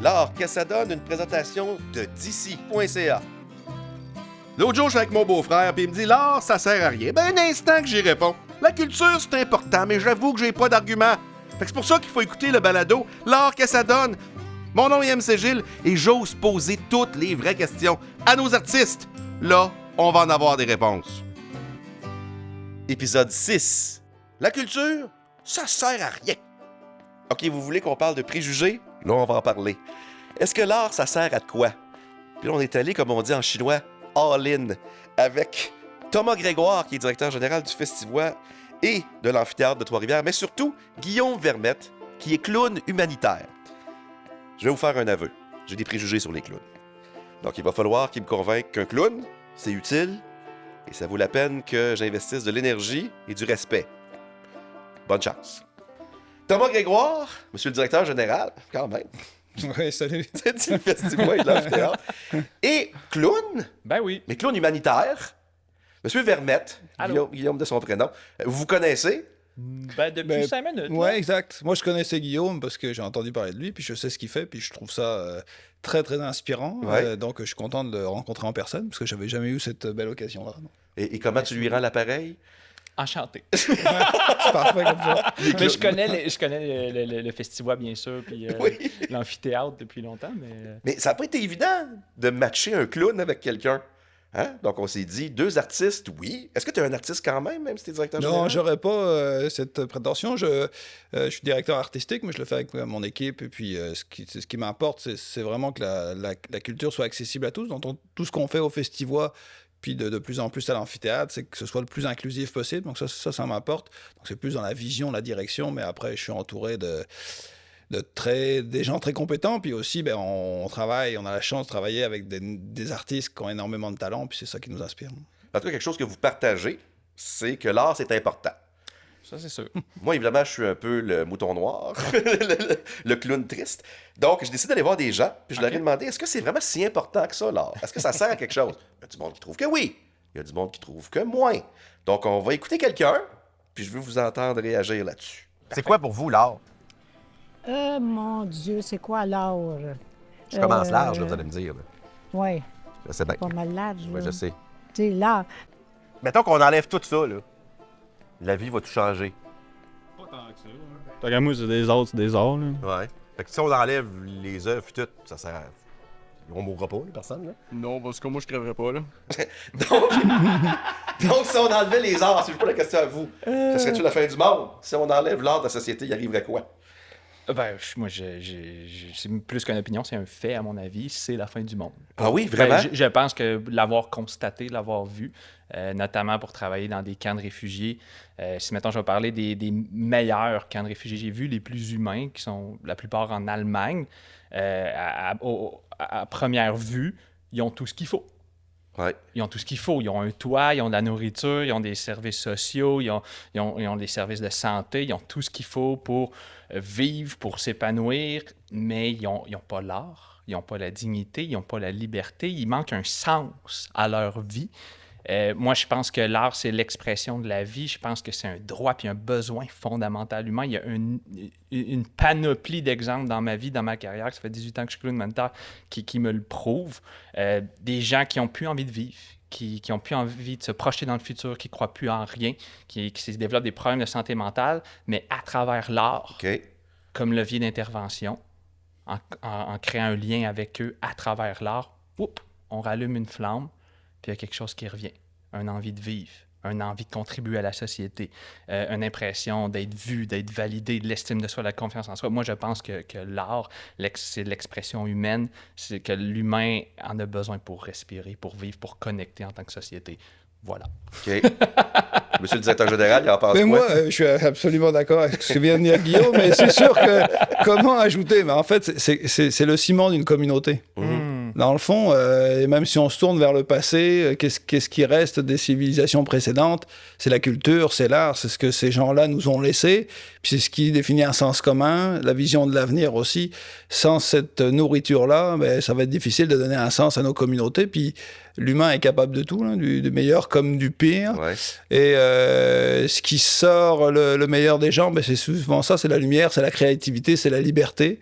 L'art, qu'est-ce que ça donne? Une présentation de d'ici.ca. L'autre jour, je suis avec mon beau-frère, puis il me dit « L'art, ça sert à rien. » Ben, un instant que j'y réponds. La culture, c'est important, mais j'avoue que j'ai pas d'argument. Fait que c'est pour ça qu'il faut écouter le balado « L'art, qu'est-ce que ça donne? » Mon nom est MC Gilles, et j'ose poser toutes les vraies questions à nos artistes. Là, on va en avoir des réponses. Épisode 6. La culture, ça sert à rien. OK, vous voulez qu'on parle de préjugés? Là, on va en parler. Est-ce que l'art, ça sert à de quoi? Puis là, on est allé, comme on dit en chinois, all-in, avec Thomas Grégoire, qui est directeur général du Festivois et de l'Amphithéâtre de Trois-Rivières, mais surtout Guillaume Vermette, qui est clown humanitaire. Je vais vous faire un aveu. J'ai des préjugés sur les clowns. Donc, il va falloir qu'il me convainque qu'un clown, c'est utile et ça vaut la peine que j'investisse de l'énergie et du respect. Bonne chance. Thomas Grégoire, monsieur le directeur général, quand même. Oui, salut. C'est le festival et de l'amphithéâtre. Et clown, Ben oui. mais clown humanitaire, monsieur Vermette, Guillaume de son prénom. Vous vous connaissez? Ben depuis Ben, 5 minutes. Ouais, là. exact. Moi, je connaissais Guillaume parce que j'ai entendu parler de lui, puis je sais ce qu'il fait, puis je trouve ça très, très inspirant. Ouais. Donc, je suis content de le rencontrer en personne parce que j'avais jamais eu cette belle occasion-là. Et comment tu lui rends l'appareil? Enchanté. C'est parfait comme ça. Mais je connais le festival, bien sûr, puis Oui. l'amphithéâtre depuis longtemps, mais... Mais ça n'a pas été évident de matcher un clown avec quelqu'un. Hein? Donc, on s'est dit, deux artistes, oui. Est-ce que tu es un artiste quand même si tu es directeur général? Non, j'aurais pas cette prétention. Je suis directeur artistique, mais je le fais avec mon équipe. Et puis, ce qui m'importe, c'est vraiment que la culture soit accessible à tous. Donc, tout ce qu'on fait au Festivois, puis de plus en plus à l'amphithéâtre, c'est que ce soit le plus inclusif possible. Donc, ça m'importe. Donc, c'est plus dans la vision, la direction. Mais après, je suis entouré des gens très compétents, puis aussi, on travaille, on a la chance de travailler avec des artistes qui ont énormément de talent, puis c'est ça qui nous inspire. En tout cas, quelque chose que vous partagez, c'est que l'art, c'est important. Ça, c'est sûr. Moi, évidemment, je suis un peu le mouton noir, le clown triste. Donc, j'ai décidé d'aller voir des gens, puis je leur ai demandé, est-ce que c'est vraiment si important que ça, l'art? Est-ce que ça sert à quelque chose? Il y a du monde qui trouve que oui. Il y a du monde qui trouve que moins. Donc, on va écouter quelqu'un, puis je veux vous entendre réagir là-dessus. C'est quoi pour vous, l'art? Mon Dieu, c'est quoi l'art? Je commence large, là, vous allez me dire. Oui, Je sais bien. pas mal large. Oui, je sais. Tu sais, l'art. Mettons qu'on enlève tout ça, là. La vie va tout changer. Tant qu'à moi, c'est des arts, c'est des arts, là. Ouais. Fait que si on enlève les œuvres et tout, ça sert à... On mourra pas, les personnes, là. Non, parce que moi, je crèverais pas, là. Donc, si on enlevait les arts, c'est pas la question à vous, ça serait-tu la fin du monde? Si on enlève l'art de la société, il arriverait quoi? Ben, moi, c'est plus qu'une opinion, c'est un fait, à mon avis, c'est la fin du monde. Ah oui, vraiment? Ben, je pense que l'avoir constaté, l'avoir vu, notamment pour travailler dans des camps de réfugiés, si, mettons, je vais parler des meilleurs camps de réfugiés, j'ai vu les plus humains, qui sont la plupart en Allemagne, à première vue, ils ont tout ce qu'il faut. Ouais. Ils ont tout ce qu'il faut. Ils ont un toit, ils ont de la nourriture, ils ont des services sociaux, ils ont des services de santé, ils ont tout ce qu'il faut pour vivre, pour s'épanouir, mais ils n'ont pas l'art, ils n'ont pas la dignité, ils n'ont pas la liberté. Il manque un sens à leur vie. Moi, je pense que l'art, c'est l'expression de la vie. Je pense que c'est un droit puis un besoin fondamental humain. Il y a une panoplie d'exemples dans ma vie, dans ma carrière, ça fait 18 ans que je suis clown humanitaire, qui me le prouvent. Des gens qui n'ont plus envie de vivre, qui n'ont plus envie de se projeter dans le futur, qui ne croient plus en rien, qui se développent des problèmes de santé mentale, mais à travers l'art, OK. comme levier d'intervention, en créant un lien avec eux à travers l'art, on rallume une flamme, puis il y a quelque chose qui revient. Une envie de vivre, une envie de contribuer à la société, une impression d'être vu, d'être validé, de l'estime de soi, de la confiance en soi. Moi, je pense que l'art, c'est l'expression humaine, c'est que l'humain en a besoin pour respirer, pour vivre, pour connecter en tant que société. Voilà. OK. Monsieur le directeur général, il en pense Mais quoi? moi, je suis absolument d'accord avec ce que vient de dire Guillaume, mais c'est sûr que comment ajouter? Mais en fait, c'est le ciment d'une communauté. Dans le fond, et même si on se tourne vers le passé, qu'est-ce qui reste des civilisations précédentes? C'est la culture, c'est l'art, c'est ce que ces gens-là nous ont laissé, puis c'est ce qui définit un sens commun, la vision de l'avenir aussi. Sans cette nourriture-là, ça va être difficile de donner un sens à nos communautés, puis l'humain est capable de tout, hein, du meilleur comme du pire. Ouais. Et ce qui sort le meilleur des gens, c'est souvent ça, c'est la lumière, c'est la créativité, c'est la liberté.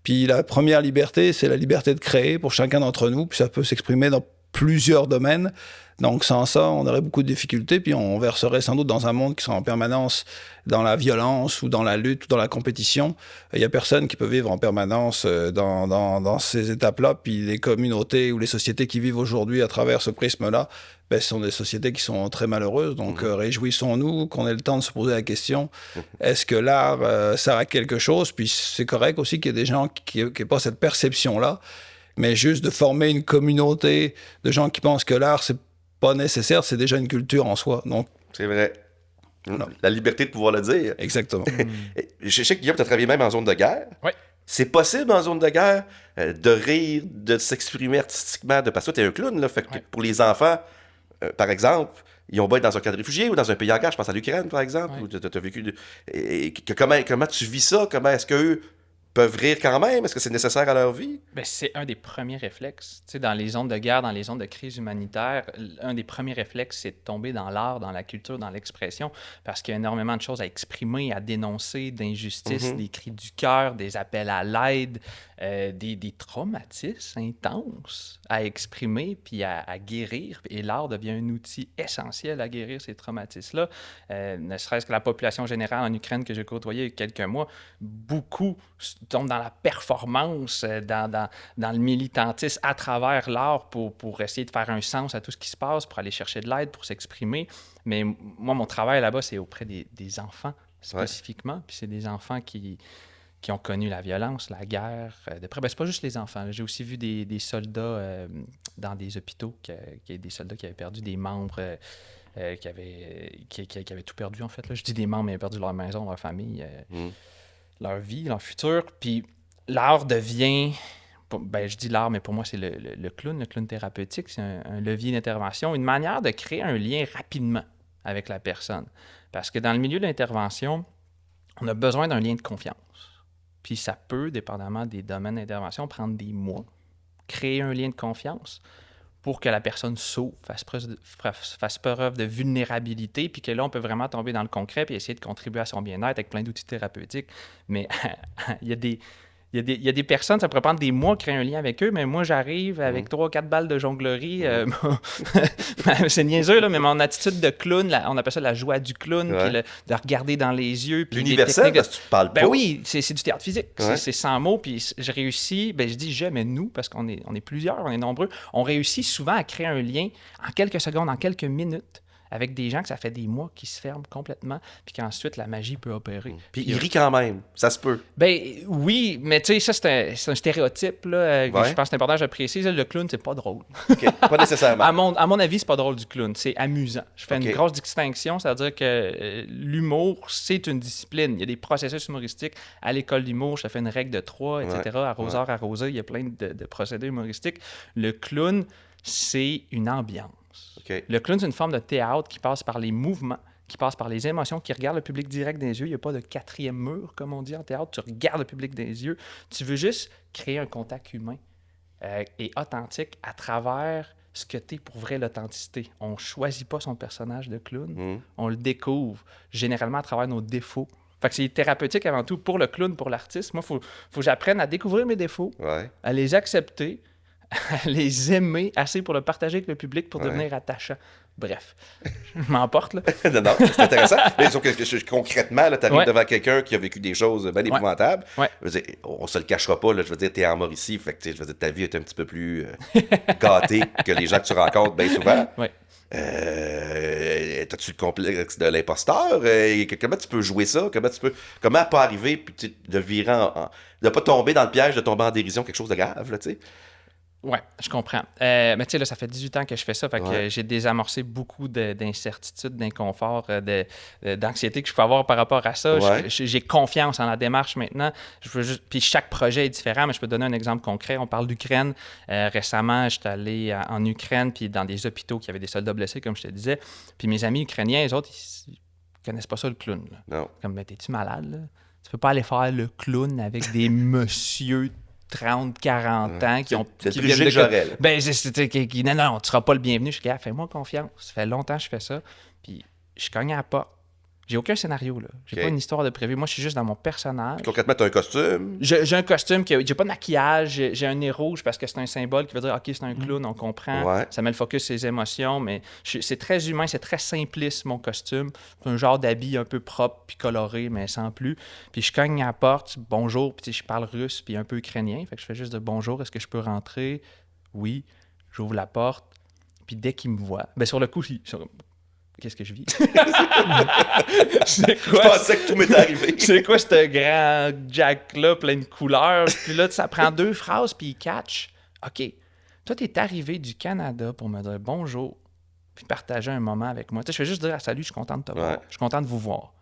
Puis la première liberté, c'est la liberté de créer pour chacun d'entre nous, puis ça peut s'exprimer dans plusieurs domaines. Donc sans ça, on aurait beaucoup de difficultés, puis on verserait sans doute dans un monde qui serait en permanence dans la violence ou dans la lutte ou dans la compétition. Il n'y a personne qui peut vivre en permanence dans ces étapes-là, puis les communautés ou les sociétés qui vivent aujourd'hui à travers ce prisme-là, ce sont des sociétés qui sont très malheureuses. Donc réjouissons-nous qu'on ait le temps de se poser la question, est-ce que l'art sert à quelque chose? Puis c'est correct aussi qu'il y ait des gens qui n'aient pas cette perception-là, mais juste de former une communauté de gens qui pensent que l'art, c'est pas nécessaire, c'est déjà une culture en soi. Donc, C'est vrai. Non. La liberté de pouvoir le dire. exactement. Je sais que Guillaume, tu as travaillé même en zone de guerre. Oui. C'est possible en zone de guerre de rire, de s'exprimer artistiquement, parce que toi, t'es un clown, là. Fait que pour les enfants, par exemple, ils ont beau être dans un camp de réfugiés ou dans un pays en guerre, je pense à l'Ukraine, par exemple, où t'as vécu... Comment tu vis ça? Comment est-ce qu'eux peuvent rire quand même? Est-ce que c'est nécessaire à leur vie? Ben, c'est un des premiers réflexes. Tu sais, dans les zones de guerre, dans les zones de crise humanitaire, un des premiers réflexes, c'est de tomber dans l'art, dans la culture, dans l'expression, parce qu'il y a énormément de choses à exprimer, à dénoncer, d'injustices, des cris du cœur, des appels à l'aide, des traumatismes intenses à exprimer puis à guérir. Et l'art devient un outil essentiel à guérir ces traumatismes-là. Ne serait-ce que la population générale en Ukraine que j'ai côtoyée il y a quelques mois, beaucoup tombent dans la performance, dans le militantisme à travers l'art pour essayer de faire un sens à tout ce qui se passe, pour aller chercher de l'aide, pour s'exprimer. Mais moi, mon travail là-bas, c'est auprès des enfants spécifiquement. Puis c'est des enfants qui ont connu la violence, la guerre. De près, c'est pas juste les enfants. J'ai aussi vu des soldats dans des hôpitaux, des soldats qui avaient perdu des membres, qui avaient tout perdu, en fait. Là. Je dis des membres, mais ils avaient perdu leur maison, leur famille, leur vie, leur futur. Puis l'art devient... je dis l'art, mais pour moi, c'est le clown thérapeutique. C'est un levier d'intervention, une manière de créer un lien rapidement avec la personne. Parce que dans le milieu de l'intervention, on a besoin d'un lien de confiance. Puis ça peut, dépendamment des domaines d'intervention, prendre des mois. Créer un lien de confiance pour que la personne s'ouvre, fasse preuve de vulnérabilité, puis que là, on peut vraiment tomber dans le concret puis essayer de contribuer à son bien-être avec plein d'outils thérapeutiques. Mais il y a des personnes, ça pourrait prendre des mois de créer un lien avec eux, mais moi, j'arrive avec 3-4 balles de jonglerie. C'est niaiseux, là, mais mon attitude de clown, on appelle ça la joie du clown, puis de regarder dans les yeux. Puis l'universel, parce que tu parles pas. Ben oui, c'est du théâtre physique. C'est sans mots, puis je réussis, je dis je, mais nous, parce qu'on est plusieurs, on est nombreux, on réussit souvent à créer un lien en quelques secondes, en quelques minutes, avec des gens que ça fait des mois qui se ferment complètement, puis qu'ensuite la magie peut opérer. Puis ils rient quand même, ça se peut. Ben oui, mais tu sais, ça c'est un stéréotype, là, que je pense que c'est important, je précise. Le clown, c'est pas drôle. OK, pas nécessairement. à mon avis, c'est pas drôle du clown, c'est amusant. Je fais une grosse distinction, c'est-à-dire que l'humour, c'est une discipline. Il y a des processus humoristiques. À l'école d'humour, je fais une règle de 3, etc. Arroseur, arrosé, il y a plein de procédés humoristiques. Le clown, c'est une ambiance. Okay. Le clown, c'est une forme de théâtre qui passe par les mouvements, qui passe par les émotions, qui regarde le public direct dans les yeux. Il n'y a pas de quatrième mur, comme on dit en théâtre. Tu regardes le public dans les yeux. Tu veux juste créer un contact humain et authentique à travers ce que t'es pour vrai, l'authenticité. On ne choisit pas son personnage de clown. On le découvre, généralement à travers nos défauts. Fait que c'est thérapeutique avant tout pour le clown, pour l'artiste. Moi, il faut que j'apprenne à découvrir mes défauts, à les accepter, à les aimer assez pour le partager avec le public pour devenir attachant. Bref, je m'emporte, là. non, c'est intéressant. Mais sauf que concrètement, tu arrives devant quelqu'un qui a vécu des choses bien épouvantables. Je veux dire, on se le cachera pas, là, je veux dire, t'es en Mauricie, fait que je veux dire, ta vie est un petit peu plus gâtée que les gens que tu rencontres bien souvent. T'as-tu le complexe de l'imposteur? Comment tu peux jouer ça? Comment pas arriver puis de virer de pas tomber dans le piège de tomber en dérision, quelque chose de grave, là, tu sais? Oui, je comprends. Mais tu sais, là, ça fait 18 ans que je fais ça, fait que j'ai désamorcé beaucoup d'incertitudes, d'inconfort, d'anxiété que je peux avoir par rapport à ça. J'ai confiance en la démarche maintenant. Puis chaque projet est différent, mais je peux donner un exemple concret. On parle d'Ukraine. Récemment, j'étais allé en Ukraine, puis dans des hôpitaux qui avaient des soldats blessés, comme je te disais. Puis mes amis ukrainiens, les autres, ils connaissent pas ça, le clown. Là. Non. Comme, mais t'es-tu malade, là? Tu peux pas aller faire le clown avec des messieurs 30, 40 ans qui ont... C'est le préjugé que j'aurais, là. Ben, non, tu seras pas le bienvenu. Je dis, fais-moi confiance. Ça fait longtemps que je fais ça. Puis je cogne à la porte. J'ai aucun scénario, là. J'ai pas une histoire de prévu. Moi, je suis juste dans mon personnage. Concrètement, t'as un costume. J'ai un costume, j'ai pas de maquillage, j'ai un nez rouge parce que c'est un symbole qui veut dire « OK, c'est un clown, on comprend. Ouais. Ça met le focus sur ses émotions, mais c'est très humain, c'est très simpliste, mon costume. C'est un genre d'habit un peu propre puis coloré, mais sans plus. Puis je cogne à la porte, bonjour, puis je parle russe puis un peu ukrainien. Fait que je fais juste de bonjour, est-ce que je peux rentrer? Oui. J'ouvre la porte, puis dès qu'il me voit, ben sur le coup, qu'est-ce que je vis? C'est Je quoi? pensais que tout m'était arrivé. C'est quoi ce grand Jack-là, plein de couleurs? Puis là, ça prend 2 phrases, puis il catch. OK, toi, t'es arrivé du Canada pour me dire bonjour, puis partager un moment avec moi. Tu sais, je fais juste dire salut, je suis content de te voir. Je suis content de vous voir.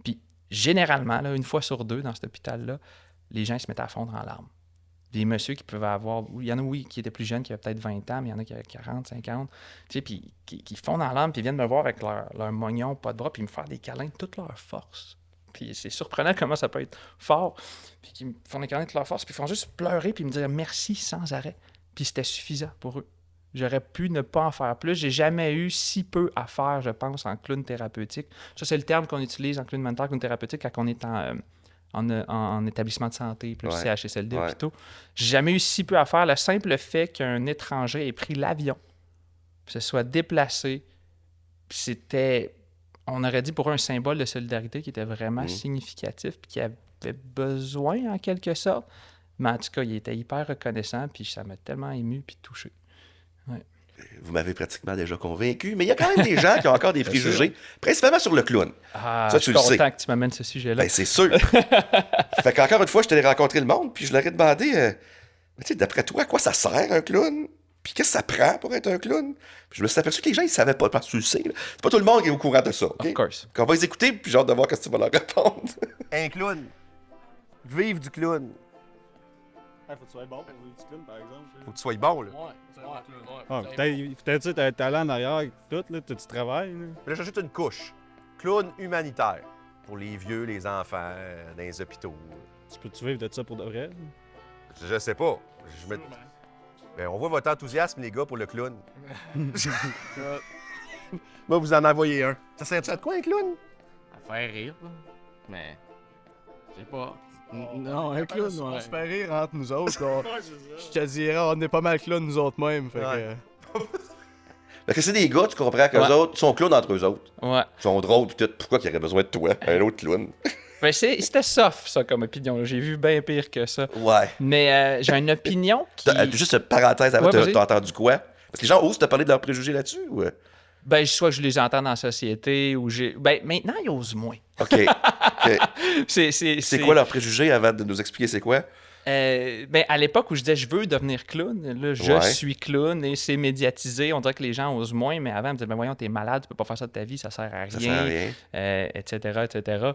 Puis généralement, là, 1 fois sur 2 dans cet hôpital-là, les gens ils se mettent à fondre en larmes. Des messieurs qui peuvent avoir... Il y en a, oui, qui étaient plus jeunes, qui avaient peut-être 20 ans, mais il y en a qui avaient 40, 50. Tu sais, puis qui fondent en larmes, puis viennent me voir avec leur mognon, pas de bras, puis me faire des câlins de toute leur force. Puis c'est surprenant comment ça peut être fort. Puis qui me font des câlins de toute leur force, puis ils font juste pleurer, puis me dire merci sans arrêt. Puis c'était suffisant pour eux. J'aurais pu ne pas en faire plus. J'ai jamais eu si peu à faire, je pense, en clown thérapeutique. Ça, c'est le terme qu'on utilise en clown mental, clown thérapeutique, quand on est en établissement de santé, plus CHSLD, hôpitaux. J'ai jamais eu si peu à faire. Le simple fait qu'un étranger ait pris l'avion, se soit déplacé, puis c'était, on aurait dit pour eux, un symbole de solidarité qui était vraiment significatif, puis qui avait besoin, en quelque sorte. Mais en tout cas, il était hyper reconnaissant, puis ça m'a tellement ému puis touché. Ouais. Vous m'avez pratiquement déjà convaincu, mais il y a quand même des gens qui ont encore des préjugés, principalement sur le clown. Ah, Ça, je suis tu le sais. content que tu m'amènes ce sujet-là. Ben, c'est sûr. Fait qu'encore une fois, je suis allé rencontrer le monde, puis je leur ai demandé, tu sais, d'après toi, à quoi ça sert un clown? Puis qu'est-ce que ça prend pour être un clown? Puis je me suis aperçu que les gens, ils savaient pas, parce que tu le sais. Là. C'est pas tout le monde qui est au courant de ça. OK? Of course. On va les écouter, puis j'ai hâte de voir ce que tu vas leur répondre. Un clown. Vive du clown. Faut que tu sois bon pour vivre du clown, par exemple. Faut que tu sois bon, là. Ah, peut-être tu as un talent derrière, tout, là, tu travailles. Là. Mais là, j'ajoute une couche. Clown humanitaire. Pour les vieux, les enfants, dans les hôpitaux. Tu peux-tu vivre de ça pour de vrai? Je sais pas. Ben, on voit votre enthousiasme, les gars, pour le clown. Moi, vous en envoyez un. Ça sert-tu à de quoi, un clown? À faire rire, là. Mais. Je sais pas. Non, un clown, ouais. On se fait rire entre nous autres. Je te dirais, on est pas mal clowns nous autres mêmes. Fait Parce que c'est des gars, tu comprends qu'eux autres sont clowns entre eux autres. Ouais. Ils sont drôles, puis tout. Pourquoi qu'ils auraient besoin de toi, un autre clown? Ben, c'était soft, ça, comme opinion. J'ai vu bien pire que ça. Ouais. Mais j'ai une opinion qui... Juste une parenthèse avant, vas-y. t'as entendu quoi? Parce que les gens osent te parler de leurs préjugés là-dessus, ou... Ben, soit je les entends dans la société, ou j'ai... Ben, maintenant, ils osent moins. OK. C'est quoi leurs préjugés avant de nous expliquer c'est quoi? Ben, à l'époque où je disais je veux devenir clown, là, je suis clown et c'est médiatisé. On dirait que les gens osent moins, mais avant, ils me disaient ben voyons, t'es malade, tu peux pas faire ça de ta vie, ça sert à rien. Ça sert à rien. Etc., etc.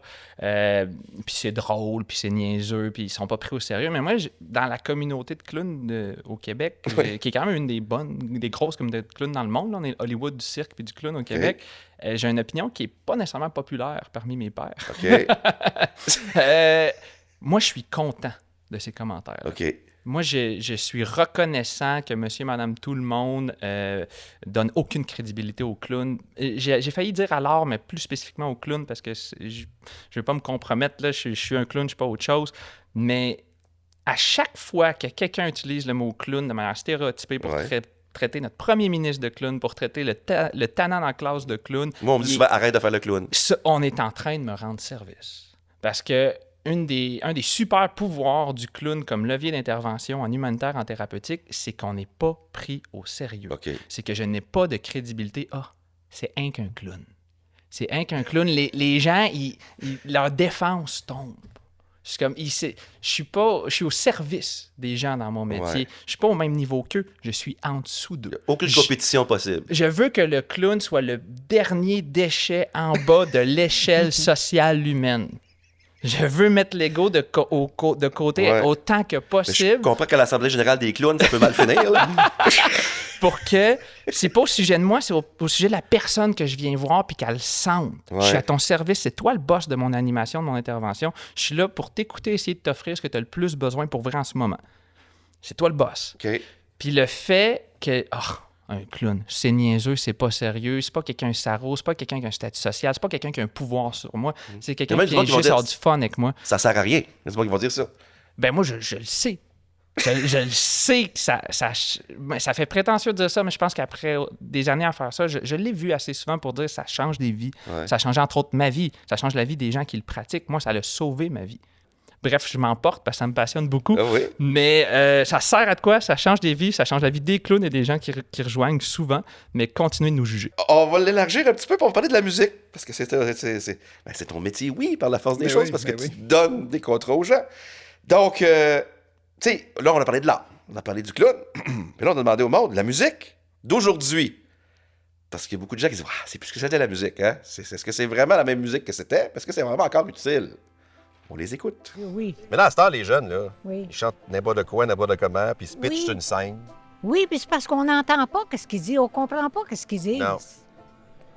Puis c'est drôle, puis c'est niaiseux, puis ils sont pas pris au sérieux. Mais moi, dans la communauté de clowns au Québec, qui est quand même une des grosses communautés de clowns dans le monde, là, on est Hollywood du cirque puis du clown au Québec, j'ai une opinion qui est pas nécessairement populaire parmi mes pairs. OK. Moi, je suis content de ces commentaires. OK. Moi, je suis reconnaissant que monsieur, madame, tout le monde donne aucune crédibilité au clown. J'ai failli dire à l'art, mais plus spécifiquement au clown, parce que je ne veux pas me compromettre. Là, je suis un clown, je ne suis pas autre chose. Mais à chaque fois que quelqu'un utilise le mot clown de manière stéréotypée pour traiter notre premier ministre de clown, pour traiter le tannant dans la classe de clown... Moi, on me dit souvent, arrête de faire le clown. Ça, on est en train de me rendre service. Parce que un des super pouvoirs du clown comme levier d'intervention en humanitaire, en thérapeutique, c'est qu'on n'est pas pris au sérieux. OK. C'est que je n'ai pas de crédibilité. Ah, c'est un qu'un clown. C'est un qu'un clown. Les gens, leur défense tombe. C'est comme, je suis au service des gens dans mon métier. Je suis pas au même niveau qu'eux. Je suis en dessous d'eux. Aucune compétition possible. Je veux que le clown soit le dernier déchet en bas de l'échelle sociale humaine. Je veux mettre l'ego de côté autant que possible. Je comprends qu'à l'Assemblée générale des clowns, ça peut mal finir. Là. Pour que c'est pas au sujet de moi, c'est au sujet de la personne que je viens voir puis qu'elle sente. Je suis à ton service, c'est toi le boss de mon animation, de mon intervention. Je suis là pour t'écouter, essayer de t'offrir ce que tu as le plus besoin pour vrai en ce moment. C'est toi le boss. OK. Puis le fait que... un clown. C'est niaiseux, c'est pas sérieux, c'est pas quelqu'un sarreau, c'est pas quelqu'un qui a un statut social, c'est pas quelqu'un qui a un pouvoir sur moi, c'est quelqu'un même qui du monde vient qui vont juste dire- avoir du fun avec moi. Ça sert à rien. C'est pas qu'ils vont dire ça. Ben moi, je le sais. Je le sais que ça fait prétentieux de dire ça, mais je pense qu'après des années à faire ça, je l'ai vu assez souvent pour dire que ça change des vies. Ouais. Ça change entre autres ma vie. Ça change la vie des gens qui le pratiquent. Moi, ça a sauvé ma vie. Bref, je m'emporte parce que ça me passionne beaucoup. Ah oui? Mais ça sert à de quoi? Ça change des vies, ça change la vie des clowns et des gens qui rejoignent souvent, mais continuez de nous juger. On va l'élargir un petit peu pour parler de la musique. Parce que c'est ton métier, oui, par la force des Mais choses, oui, parce que mais tu oui. donnes des contrats aux gens. Donc, tu sais, là, on a parlé de l'art. On a parlé du clown. Puis là, on a demandé au monde, la musique d'aujourd'hui. Parce qu'il y a beaucoup de gens qui disent, ah, c'est plus ce que c'était la musique, hein? Est-ce que c'est vraiment la même musique que c'était? Parce que c'est vraiment encore utile. On les écoute. Oui, Mais là, à cette heure, les jeunes, là, oui. ils chantent n'importe quoi, n'importe comment, puis ils se pitchent Oui. sur une scène. Oui, puis c'est parce qu'on n'entend pas ce qu'ils disent, on comprend pas ce qu'ils disent. Non.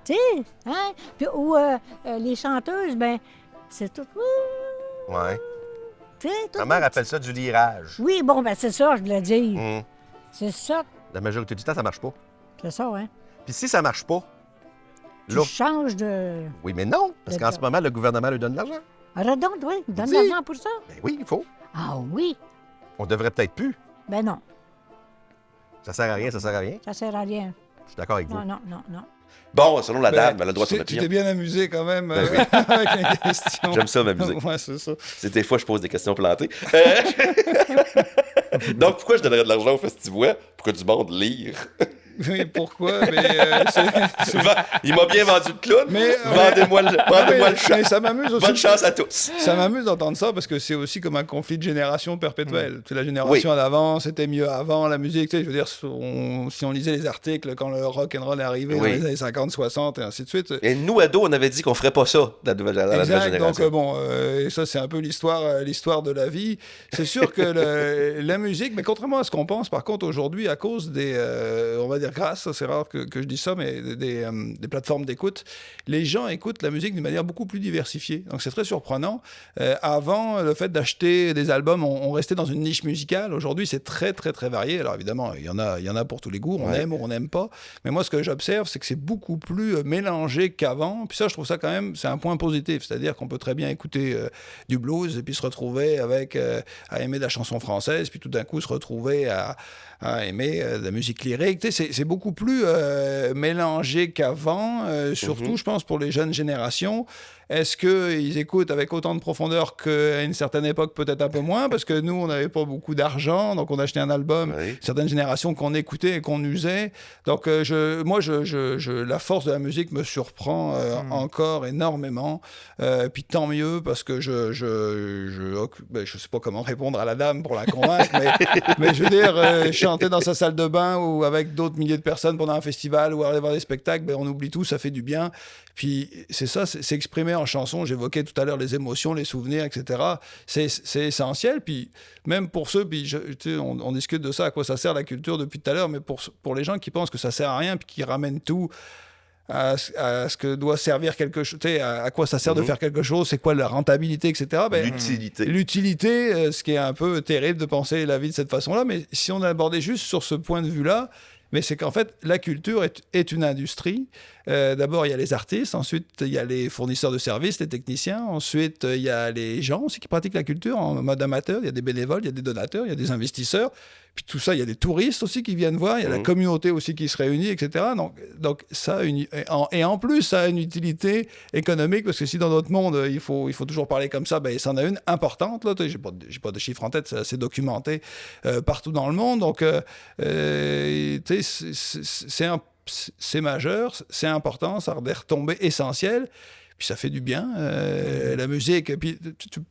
Tu sais, hein? Puis, ou les chanteuses, ben, c'est tout. Ouais. Tu sais, tout. Ma mère appelle ça du lirage. Oui, bon, ben, c'est ça, je voulais dire. Hum. C'est ça, La majorité du temps, ça marche pas. c'est ça, hein? Puis si ça marche pas, Tu là, changes de. oui, mais non, parce qu'en ce moment, le gouvernement lui donne de l'argent. Redonde, oui, donne Dis. de l'argent pour ça. Ben oui, il faut. Ah oui, On devrait peut-être plus. ben non, Ça sert à rien, ça sert à rien. ça sert à rien. Je suis d'accord avec vous. Non, non, non, non. Bon, selon la Ben, dame, elle a le droit sur tu l'opinion. t'es bien amusé quand même Ben oui. avec les questions. J'aime ça, m'amuser. Ouais, c'est ça. C'est des fois, je pose des questions plantées. Donc, pourquoi je donnerais de l'argent aux festivois? Pour que du monde lire. Oui, pourquoi? Mais, Il m'a bien vendu le clown. Mais, Vendez-moi le chat. mais ça m'amuse aussi. Bonne chance à tous. Ça m'amuse d'entendre ça parce que c'est aussi comme un conflit de génération perpétuel. C'est la génération d'avant, c'était mieux avant, la musique. Tu sais, je veux dire, si on lisait les articles quand le rock and roll est arrivé dans Oui. les années 50, 60 et ainsi de suite. Et nous, ados, on avait dit qu'on ferait pas ça dans la nouvelle Exact, génération. donc et ça c'est un peu l'histoire de la vie. C'est sûr que la musique, mais contrairement à ce qu'on pense, par contre aujourd'hui, à cause des, on va dire grâce, c'est rare que je dise ça, mais des plateformes d'écoute, les gens écoutent la musique d'une manière beaucoup plus diversifiée. Donc c'est très surprenant. Avant, le fait d'acheter des albums, on restait dans une niche musicale. Aujourd'hui, c'est très très très varié. Alors évidemment, il y en a pour tous les goûts. On aime ou on n'aime pas. Mais moi, ce que j'observe, c'est que c'est beaucoup plus mélangé qu'avant. Puis ça, je trouve ça quand même, c'est un point positif. C'est-à-dire qu'on peut très bien écouter du blues et puis se retrouver à aimer de la chanson française, puis tout d'un coup se retrouver à aimer de la musique lyrique. Tu sais, c'est beaucoup plus mélangé qu'avant, surtout, je pense, pour les jeunes générations. Est-ce qu'ils écoutent avec autant de profondeur qu'à une certaine époque, peut-être un peu moins, parce que nous, on n'avait pas beaucoup d'argent, donc on achetait un album, certaines générations qu'on écoutait et qu'on usait. Donc, la force de la musique me surprend encore énormément. Puis tant mieux, parce que je sais pas comment répondre à la dame pour la convaincre, mais je veux dire, chanter dans sa salle de bain ou avec d'autres milliers de personnes pendant un festival ou aller voir des spectacles, on oublie tout, ça fait du bien. Puis c'est ça, c'est exprimé en chanson. J'évoquais tout à l'heure les émotions, les souvenirs, etc. C'est essentiel. Puis même pour ceux, puis on discute de ça, à quoi ça sert la culture depuis tout à l'heure, mais pour les gens qui pensent que ça sert à rien puis qui ramènent tout à ce que doit servir quelque chose, à quoi ça sert de faire quelque chose, c'est quoi la rentabilité, etc. L'utilité. L'utilité, ce qui est un peu terrible de penser la vie de cette façon-là, mais si on abordait juste sur ce point de vue-là, mais c'est qu'en fait, la culture est une industrie. D'abord, il y a les artistes, ensuite, il y a les fournisseurs de services, les techniciens, ensuite, il y a les gens aussi qui pratiquent la culture en mode amateur, il y a des bénévoles, il y a des donateurs, il y a des investisseurs, puis tout ça, il y a des touristes aussi qui viennent voir, il y a la communauté aussi qui se réunit, etc. Donc ça, et en plus, ça a une utilité économique, parce que si dans notre monde, il faut toujours parler comme ça, ça en a une importante, là, j'ai pas de chiffres en tête, c'est assez documenté partout dans le monde, donc c'est majeur, c'est important, ça a des retombées essentielles, puis ça fait du bien, la musique. Et puis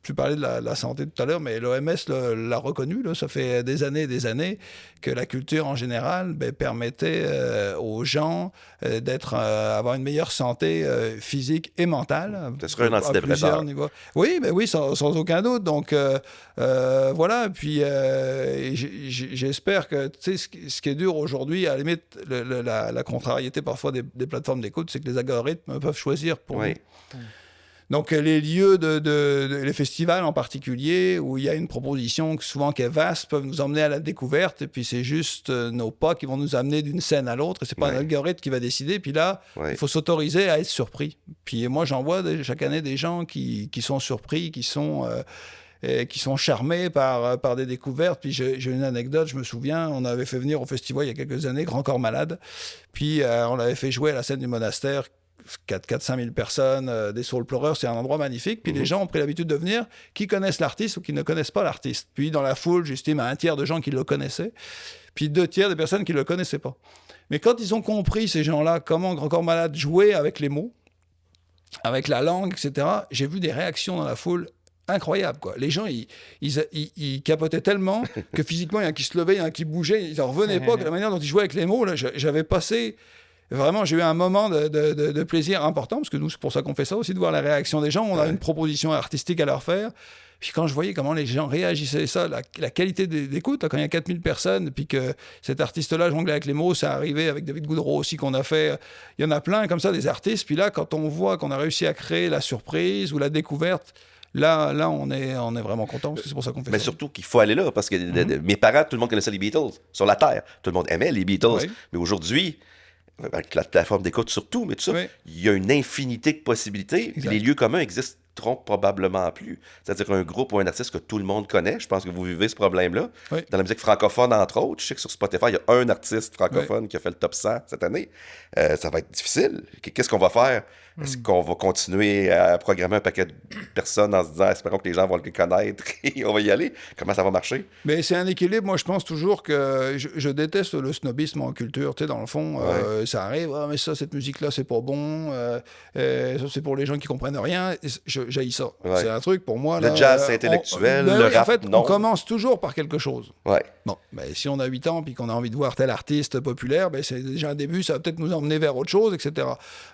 tu parlais de la santé tout à l'heure, mais l'OMS l'a reconnu, là, ça fait des années et des années que la culture en général permettait aux gens avoir une meilleure santé physique et mentale. Ce serait un à antidépresseur. plusieurs niveaux. Oui, sans aucun doute. Donc voilà, puis j'espère que ce qui est dur aujourd'hui, à la limite, la contrariété parfois des plateformes d'écoute, c'est que les algorithmes peuvent choisir pour nous. Donc, les lieux les festivals en particulier, où il y a une proposition souvent qui est vaste, peuvent nous emmener à la découverte. Et puis, c'est juste nos pas qui vont nous amener d'une scène à l'autre. Et c'est pas un algorithme qui va décider. Puis là, il faut s'autoriser à être surpris. Puis moi, j'en vois chaque année des gens qui sont surpris, qui sont charmés par des découvertes. Puis j'ai une anecdote, je me souviens, on avait fait venir au festival il y a quelques années Grand Corps Malade. Puis on l'avait fait jouer à la scène du monastère. 4-5 000 personnes, des Soul Pleureurs, c'est un endroit magnifique. Puis les gens ont pris l'habitude de venir, qui connaissent l'artiste ou qui ne connaissent pas l'artiste. Puis dans la foule, j'estime à 1/3 de gens qui le connaissaient, puis 2/3 de personnes qui ne le connaissaient pas. Mais quand ils ont compris, ces gens-là, comment Grand Corps Malade jouait avec les mots, avec la langue, etc., j'ai vu des réactions dans la foule incroyables, quoi. Les gens, ils capotaient tellement que physiquement, il y en a qui se levaient, il y en a qui bougeaient, ils n'en revenaient pas, que la manière dont ils jouaient avec les mots, là, j'avais passé... Vraiment, j'ai eu un moment de plaisir important, parce que nous, c'est pour ça qu'on fait ça aussi, de voir la réaction des gens. On a une proposition artistique à leur faire. Puis quand je voyais comment les gens réagissaient à ça, la qualité d'écoute, là, quand il y a 4000 personnes, puis que cet artiste-là jonglait avec les mots, ça arrivait avec David Goudreau aussi qu'on a fait. Il y en a plein comme ça, des artistes. Puis là, quand on voit qu'on a réussi à créer la surprise ou la découverte, là, on est vraiment content, parce que c'est pour ça qu'on fait ça. Mais surtout qu'il faut aller là, parce que mes parents, tout le monde connaissait les Beatles sur la Terre. Tout le monde aimait les Beatles. Mais aujourd'hui... avec la plateforme d'écoute surtout, mais tout ça, il y a une infinité de possibilités. Puis les lieux communs existeront probablement plus. C'est-à-dire un groupe ou un artiste que tout le monde connaît. Je pense que vous vivez ce problème-là. Dans la musique francophone, entre autres, je sais que sur Spotify, il y a un artiste francophone qui a fait le top 100 cette année. Ça va être difficile. Qu'est-ce qu'on va faire? Est-ce qu'on va continuer à programmer un paquet de personnes en se disant, espérons que les gens vont le connaître et on va y aller? Comment ça va marcher? Mais c'est un équilibre. Moi, je pense toujours que je déteste le snobisme en culture. Tu sais, dans le fond, ça arrive. Ah, mais ça, cette musique-là, c'est pas bon. Ça, c'est pour les gens qui comprennent rien. J'haïs ça. C'est un truc pour moi. Le jazz, c'est intellectuel. Le rap, en fait, non. on commence toujours par quelque chose. Bon, ben, si on a 8 ans et qu'on a envie de voir tel artiste populaire, ben, c'est déjà un début. Ça va peut-être nous emmener vers autre chose, etc.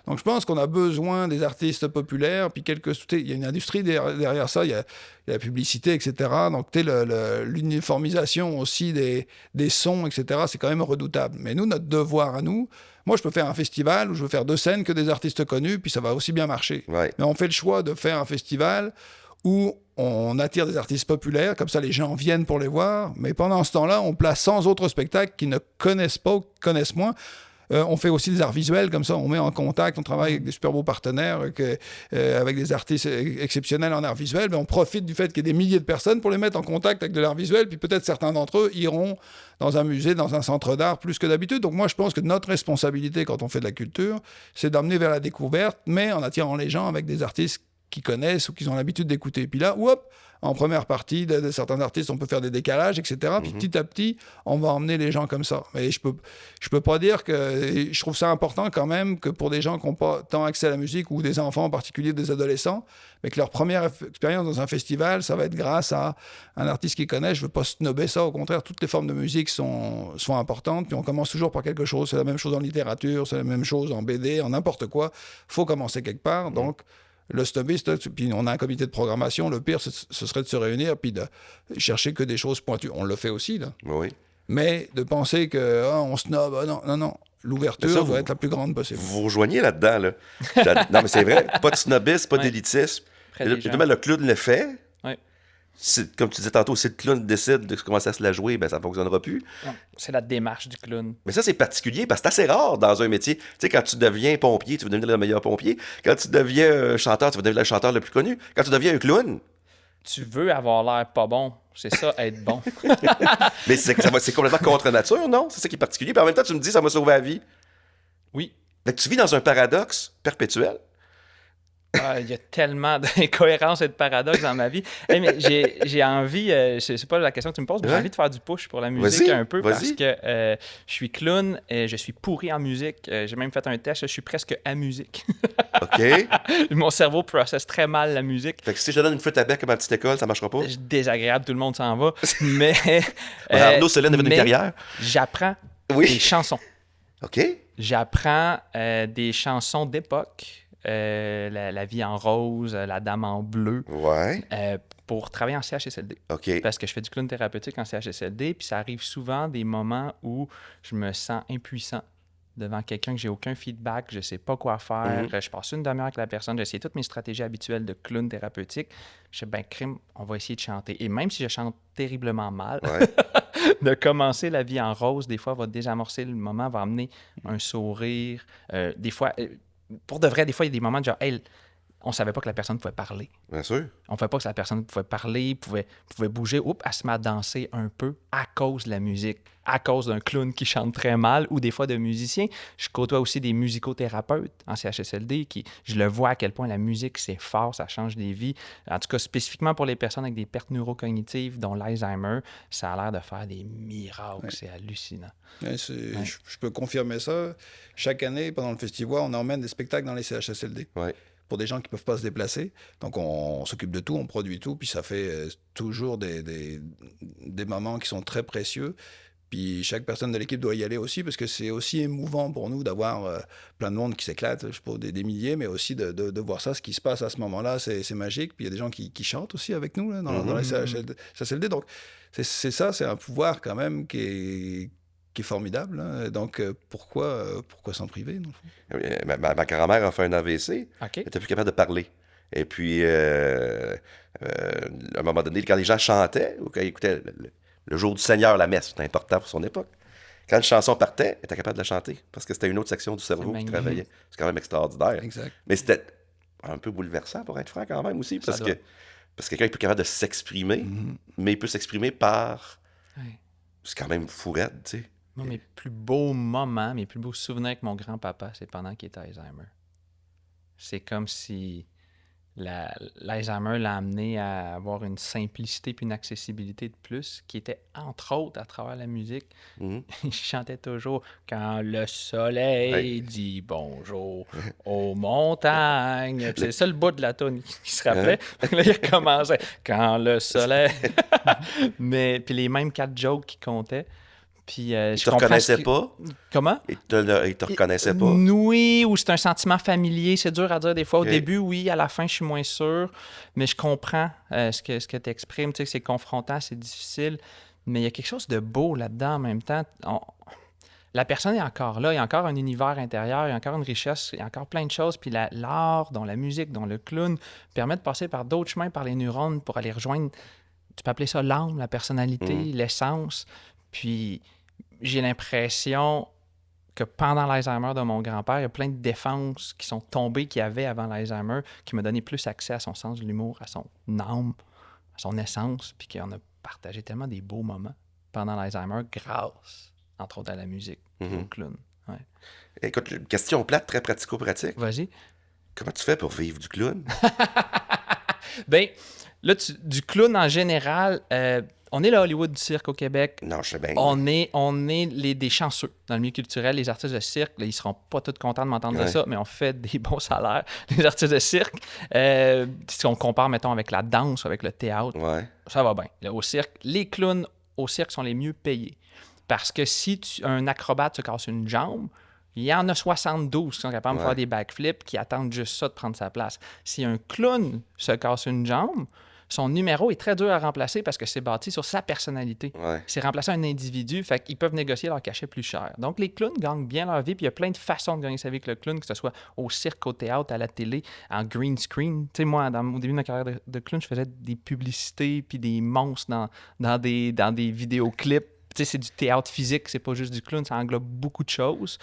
Donc, je pense qu'on a besoin des artistes populaires. Puis il y a une industrie derrière ça. Il y a la publicité, etc. Donc, l'uniformisation aussi des sons, etc., c'est quand même redoutable. Mais nous, notre devoir à nous, moi, je peux faire un festival où je veux faire 2 scènes que des artistes connus, puis ça va aussi bien marcher. Mais on fait le choix de faire un festival où on attire des artistes populaires, comme ça les gens viennent pour les voir, mais pendant ce temps-là, on place 100 autres spectacles qu'ils ne connaissent pas ou connaissent moins. On fait aussi des arts visuels, comme ça, on met en contact, on travaille avec des super beaux partenaires, avec des artistes exceptionnels en arts visuels, mais on profite du fait qu'il y ait des milliers de personnes pour les mettre en contact avec de l'art visuel, puis peut-être certains d'entre eux iront dans un musée, dans un centre d'art, plus que d'habitude. Donc moi, je pense que notre responsabilité quand on fait de la culture, c'est d'amener vers la découverte, mais en attirant les gens avec des artistes qui connaissent ou qui ont l'habitude d'écouter. Puis là, en première partie de certains artistes, on peut faire des décalages, etc. Puis petit à petit, on va emmener les gens comme ça. Mais je peux pas dire que... Je trouve ça important quand même que pour des gens qui n'ont pas tant accès à la musique, ou des enfants en particulier, des adolescents, mais que leur première expérience dans un festival, ça va être grâce à un artiste qu'ils connaissent. Je veux pas snobber ça. Au contraire, toutes les formes de musique sont importantes. Puis on commence toujours par quelque chose. C'est la même chose en littérature, c'est la même chose en BD, en n'importe quoi. Faut commencer quelque part. Donc... Le snobiste, puis on a un comité de programmation, le pire, ce serait de se réunir puis de chercher que des choses pointues. On le fait aussi, là. Oui. Mais de penser qu'on snob, non. L'ouverture doit être la plus grande possible. Vous vous rejoignez là-dedans, là. Non, mais c'est vrai. Pas de snobisme, pas d'élitisme. Le clown le fait. Comme tu disais tantôt, si le clown décide de commencer à se la jouer, ben ça ne fonctionnera plus. C'est la démarche du clown. Mais ça, c'est particulier parce que c'est assez rare dans un métier. Tu sais, quand tu deviens pompier, tu veux devenir le meilleur pompier. Quand tu deviens chanteur, tu veux devenir le chanteur le plus connu. Quand tu deviens un clown... Tu veux avoir l'air pas bon. C'est ça, être bon. Mais c'est complètement contre nature, non? C'est ça qui est particulier. Puis en même temps, tu me dis, ça m'a sauvé la vie. Oui. Fait que tu vis dans un paradoxe perpétuel. Il y a tellement d'incohérences et de paradoxes dans ma vie. Hey, mais j'ai envie, c'est pas la question que tu me poses, mais j'ai envie de faire du push pour la musique un peu parce que je suis clown, je suis pourri en musique. J'ai même fait un test, je suis presque à musique. OK. Mon cerveau processe très mal la musique. Fait que si je te donne une flûte à bec à ma petite école, ça marchera pas? Désagréable, tout le monde s'en va. Mais. Arnaud Solène avait une carrière. J'apprends des chansons. OK. J'apprends des chansons d'époque. La vie en rose, la dame en bleu, pour travailler en CHSLD. Parce que je fais du clown thérapeutique en CHSLD, puis ça arrive souvent des moments où je me sens impuissant devant quelqu'un que j'ai aucun feedback, je sais pas quoi faire, Mhm. je passe une demi-heure avec la personne, j'essaie toutes mes stratégies habituelles de clown thérapeutique. Je dis, ben, crime, on va essayer de chanter. Et même si je chante terriblement mal, Ouais. de commencer la vie en rose, des fois, va désamorcer le moment, va amener un sourire. Des fois, pour de vrai, des fois, il y a des moments de genre, hey, on savait pas que la personne pouvait parler. Bien sûr. On ne savait pas que la personne pouvait parler, pouvait bouger. Oups, elle se met à danser un peu à cause de la musique, à cause d'un clown qui chante très mal ou des fois de musiciens. Je côtoie aussi des musicothérapeutes en CHSLD je le vois à quel point la musique, c'est fort, ça change des vies. En tout cas, spécifiquement pour les personnes avec des pertes neurocognitives, dont l'Alzheimer, ça a l'air de faire des miracles. Ouais. C'est hallucinant. Ouais, je peux confirmer ça. Chaque année, pendant le festival, on emmène des spectacles dans les CHSLD. Ouais. Pour des gens qui ne peuvent pas se déplacer. Donc, on s'occupe de tout, on produit tout, puis ça fait toujours des moments qui sont très précieux. Puis chaque personne de l'équipe doit y aller aussi, parce que c'est aussi émouvant pour nous d'avoir plein de monde qui s'éclate, je sais pas, des milliers, mais aussi de voir ça, ce qui se passe à ce moment-là, c'est magique. Puis il y a des gens qui chantent aussi avec nous là, dans les CHSLD. Donc, c'est ça, c'est un pouvoir quand même qui est formidable. Hein. Donc, pourquoi s'en priver? Non? Ma grand-mère a fait un AVC. OK. Elle n'était plus capable de parler. Et puis, à un moment donné, quand les gens chantaient, ou quand ils écoutaient le jour du Seigneur, la messe, c'était important pour son époque. Quand une chanson partait, elle était capable de la chanter, parce que c'était une autre section du cerveau qui magnifique. travaillait. C'est quand même extraordinaire. Exact. Mais c'était un peu bouleversant, pour être franc, quand même, aussi, parce que quelqu'un est plus capable de s'exprimer, mais il peut s'exprimer par... Ouais. C'est quand même fou raide, tu sais. Moi, mes plus beaux moments, mes plus beaux souvenirs avec mon grand-papa, c'est pendant qu'il était Alzheimer. C'est comme si l'Alzheimer l'a amené à avoir une simplicité puis une accessibilité de plus qui était, entre autres, à travers la musique. Mhm. Il chantait toujours « Quand le soleil Ouais. dit bonjour aux montagnes ». C'est ça le bout de la toune qui se rappelait. Là, il recommençait « Quand le soleil... » Mais puis les mêmes 4 jokes qui comptaient. Puis, Il je te comprends reconnaissait pas. Comment? Il te reconnaissait pas. Oui, ou c'est un sentiment familier. C'est dur à dire des fois. Ok. Au début, oui. À la fin, je suis moins sûr. Mais je comprends ce que tu exprimes. Tu sais, c'est confrontant, c'est difficile. Mais il y a quelque chose de beau là-dedans en même temps. La personne est encore là. Il y a encore un univers intérieur. Il y a encore une richesse. Il y a encore plein de choses. Puis l'art, dont la musique, dont le clown, permet de passer par d'autres chemins, par les neurones, pour aller rejoindre, tu peux appeler ça l'âme, la personnalité, l'essence. Puis... j'ai l'impression que pendant l'Alzheimer de mon grand-père, il y a plein de défenses qui sont tombées qu'il y avait avant l'Alzheimer, qui m'a donné plus accès à son sens de l'humour, à son âme, à son essence, puis qu'on a partagé tellement des beaux moments pendant l'Alzheimer grâce, entre autres, à la musique, au clown. Ouais. Écoute, une question plate, très pratico-pratique. Vas-y. Comment tu fais pour vivre du clown? Ben, là, du clown en général, on est le Hollywood du cirque au Québec. Non, je sais bien. On est des chanceux dans le milieu culturel. Les artistes de cirque, là, ils seront pas tous contents de m'entendre dire ça, mais on fait des bons salaires. Les artistes de cirque, si on compare, mettons, avec la danse ou avec le théâtre, Ouais. ça va bien. Là, au cirque, les clowns au cirque sont les mieux payés. Parce que si un acrobate se casse une jambe, il y en a 72 qui sont capables de faire des backflips, qui attendent juste ça de prendre sa place. Si un clown se casse une jambe, son numéro est très dur à remplacer parce que c'est bâti sur sa personnalité. Ouais. C'est remplacer un individu, fait qu'ils peuvent négocier leur cachet plus cher. Donc, les clowns gagnent bien leur vie, puis il y a plein de façons de gagner sa vie avec le clown, que ce soit au cirque, au théâtre, à la télé, en green screen. Tu sais, moi, au début de ma carrière de clown, je faisais des publicités puis des monstres dans des vidéoclips. Tu sais, c'est du théâtre physique, c'est pas juste du clown, ça englobe beaucoup de choses.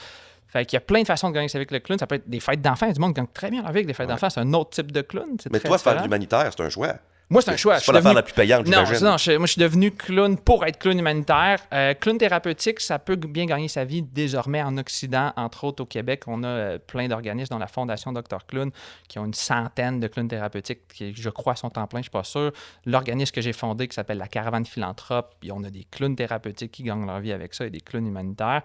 Fait qu'il y a plein de façons de gagner sa vie avec le clown. Ça peut être des fêtes d'enfants. Du monde gagne très bien leur vie avec des fêtes d'enfants. C'est un autre type de clown. Mais toi, faire de l'humanitaire, c'est un choix. Moi, c'est un choix. C'est pas l'affaire la plus payante, Non, j'imagine. moi, je suis devenu clown pour être clown humanitaire. Clown thérapeutique, ça peut bien gagner sa vie désormais en Occident. Entre autres, au Québec, on a plein d'organismes, dont la Fondation Dr Clown, qui ont une centaine de clowns thérapeutiques qui, je crois, sont en plein, je suis pas sûr. L'organisme que j'ai fondé, qui s'appelle la Caravane Philanthrope, puis on a des clowns thérapeutiques qui gagnent leur vie avec ça et des clowns humanitaires.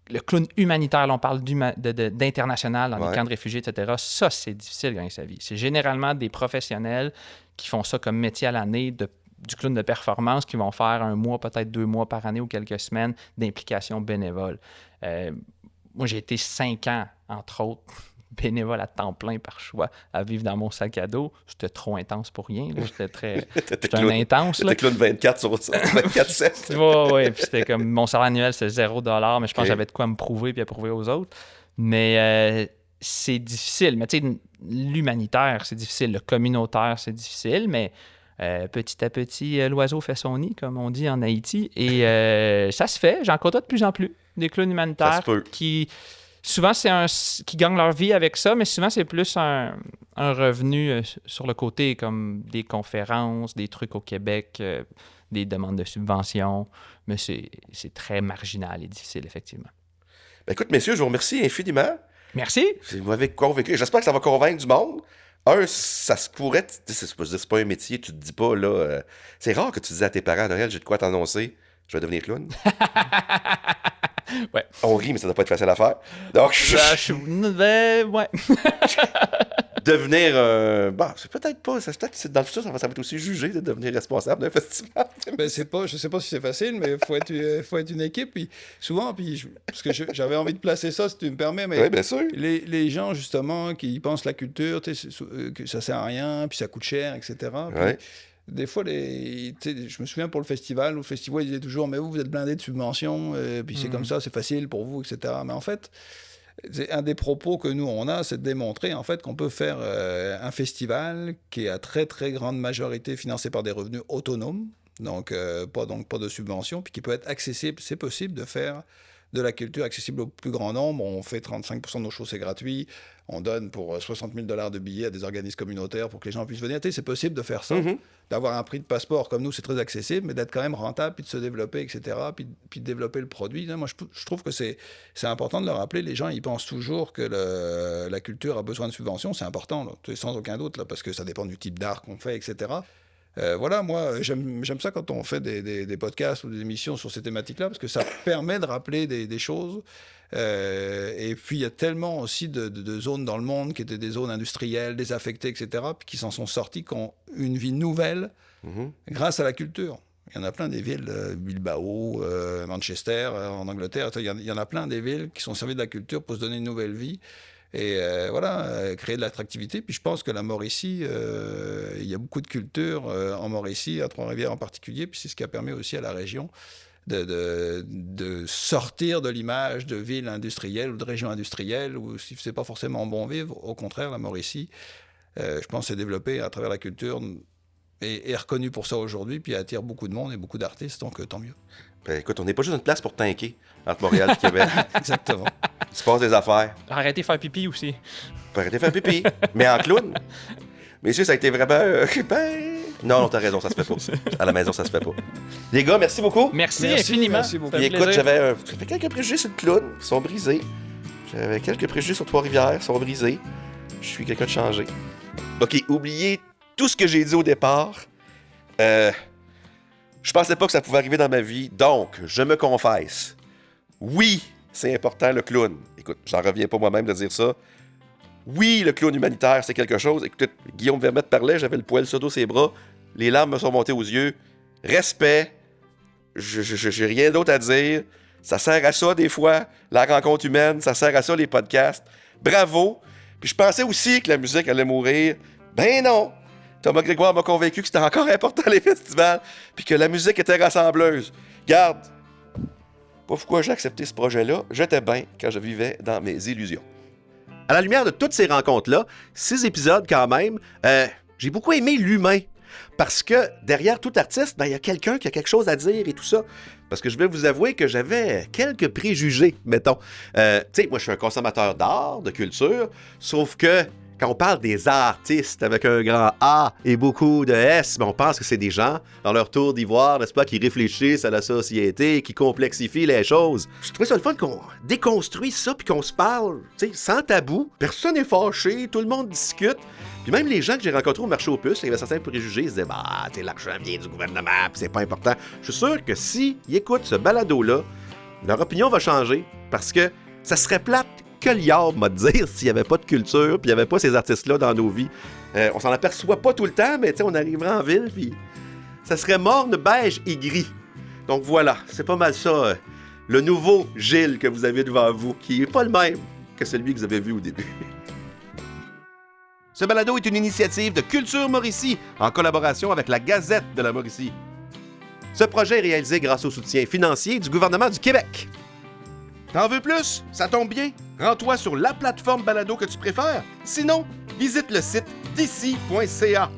Le clown humanitaire, là, on parle d'international dans les camps de réfugiés, etc. Ça, c'est difficile de gagner sa vie. C'est généralement des professionnels qui font ça comme métier à l'année, du clown de performance, qui vont faire 1 mois, peut-être 2 mois par année ou quelques semaines d'implication bénévole. Moi, j'ai été 5 ans, entre autres, bénévole à temps plein par choix à vivre dans mon sac à dos. J'étais trop intense pour rien. Là. J'étais un intense. T'étais clown 24 sur 24/7. Oui, puis c'était comme mon salaire annuel, c'était 0$, mais je pense que j'avais de quoi me prouver puis à prouver aux autres. Mais c'est difficile. Mais tu sais, l'humanitaire, c'est difficile. Le communautaire, c'est difficile, mais petit à petit, l'oiseau fait son nid, comme on dit en Haïti. Et ça se fait. J'en côtoie de plus en plus des clowns humanitaires qui... Souvent, qui gagnent leur vie avec ça, mais souvent, c'est plus un revenu sur le côté, comme des conférences, des trucs au Québec, des demandes de subventions. Mais c'est très marginal et difficile, effectivement. Ben écoute, messieurs, je vous remercie infiniment. Merci. Vous m'avez convaincu. J'espère que ça va convaincre du monde. Ça se pourrait... C'est pas un métier, tu te dis pas, là... c'est rare que tu disais à tes parents, Noël, j'ai de quoi t'annoncer, je vais devenir clown. Ouais. On rit, mais ça doit pas être facile à faire. Donc, ouais. Devenir... c'est peut-être pas... Dans le futur, ça va être aussi jugé de devenir responsable d'un festival. Ben, je sais pas si c'est facile, mais il faut être une équipe. Puis souvent, parce que j'avais envie de placer ça, si tu me permets, mais oui, bien sûr. Les gens, justement, qui pensent la culture, que ça sert à rien, puis ça coûte cher, etc. Puis, ouais. Des fois, je me souviens pour le festival, ils disaient toujours « Mais vous êtes blindé de subventions, puis c'est comme ça, c'est facile pour vous, etc. » Mais en fait, c'est un des propos que nous, on a, c'est de démontrer en fait, qu'on peut faire un festival qui est à très, très grande majorité financé par des revenus autonomes, donc pas de subventions, puis qui peut être accessible. C'est possible de faire de la culture accessible au plus grand nombre. On fait 35% de nos shows, c'est gratuit. On donne pour 60 000 $, de billets à des organismes communautaires pour que les gens puissent venir. C'est possible de faire ça, d'avoir un prix de passeport comme nous, c'est très accessible, mais d'être quand même rentable, puis de se développer, etc., puis de développer le produit. Moi, je trouve que c'est important de le rappeler. Les gens, ils pensent toujours que la culture a besoin de subventions. C'est important, là, sans aucun doute, là, parce que ça dépend du type d'art qu'on fait, etc. Voilà, moi, j'aime ça quand on fait des podcasts ou des émissions sur ces thématiques-là, parce que ça permet de rappeler des choses. Et puis, il y a tellement aussi de zones dans le monde qui étaient des zones industrielles, désaffectées, etc., puis qui s'en sont sorties, qui ont une vie nouvelle grâce à la culture. Il y en a plein des villes, Bilbao, Manchester, en Angleterre, il y en a plein des villes qui sont servies de la culture pour se donner une nouvelle vie. Et créer de l'attractivité. Puis je pense que la Mauricie, il y a beaucoup de culture en Mauricie, à Trois-Rivières en particulier, puis c'est ce qui a permis aussi à la région de sortir de l'image de ville industrielle ou de région industrielle, où c'est pas forcément bon vivre. Au contraire, la Mauricie, je pense, s'est développée à travers la culture et est reconnue pour ça aujourd'hui, puis attire beaucoup de monde et beaucoup d'artistes, donc tant mieux. Ben, écoute, on n'est pas juste une place pour tanker entre Montréal et Québec. Exactement. Il se passe des affaires. Arrêtez de faire pipi aussi. Arrêtez de faire pipi, mais en clown. Messieurs, ça a été vraiment... Non, t'as raison, ça se fait pas. À la maison, ça se fait pas. Les gars, merci beaucoup. Merci infiniment. Merci beaucoup. Et écoute, j'avais quelques préjugés sur le clown, ils sont brisés. J'avais quelques préjugés sur Trois-Rivières, ils sont brisés. Je suis quelqu'un de changé. OK, oubliez tout ce que j'ai dit au départ. Je pensais pas que ça pouvait arriver dans ma vie, donc je me confesse. Oui, c'est important le clown. Écoute, j'en reviens pas moi-même de dire ça. Oui, le clown humanitaire, c'est quelque chose. Écoutez, Guillaume Vermette parlait, j'avais le poil sur dos ses bras, les larmes me sont montées aux yeux. Respect, j'ai rien d'autre à dire. Ça sert à ça des fois, la rencontre humaine, ça sert à ça les podcasts. Bravo. Puis je pensais aussi que la musique allait mourir. Ben non. Thomas Grégoire m'a convaincu que c'était encore important les festivals, puis que la musique était rassembleuse. Garde, pas pourquoi j'ai accepté ce projet-là, j'étais bien quand je vivais dans mes illusions. À la lumière de toutes ces rencontres-là, 6 épisodes quand même, j'ai beaucoup aimé l'humain. Parce que derrière tout artiste, il y a quelqu'un qui a quelque chose à dire et tout ça. Parce que je vais vous avouer que j'avais quelques préjugés, mettons. Tu sais, moi, je suis un consommateur d'art, de culture, sauf que quand on parle des artistes avec un grand A et beaucoup de S, on pense que c'est des gens, dans leur tour d'ivoire, n'est-ce pas, qui réfléchissent à la société, qui complexifient les choses. Je trouvais ça le fun qu'on déconstruise ça puis qu'on se parle, tu sais, sans tabou. Personne n'est fâché, tout le monde discute. Puis même les gens que j'ai rencontrés au marché aux puces, il y avait certains préjugés, ils se disaient « tu sais, l'argent vient du gouvernement, puis c'est pas important. » Je suis sûr que s'ils écoutent ce balado-là, leur opinion va changer, parce que ça serait plate que liard, m'a dire, s'il n'y avait pas de culture, puis il n'y avait pas ces artistes-là dans nos vies. On s'en aperçoit pas tout le temps, mais on arriverait en ville, puis ça serait morne, beige et gris. Donc voilà, c'est pas mal ça, le nouveau Gilles que vous avez devant vous, qui est pas le même que celui que vous avez vu au début. Ce balado est une initiative de Culture Mauricie en collaboration avec la Gazette de la Mauricie. Ce projet est réalisé grâce au soutien financier du gouvernement du Québec. T'en veux plus? Ça tombe bien. Rends-toi sur la plateforme balado que tu préfères. Sinon, visite le site d'ici.ca.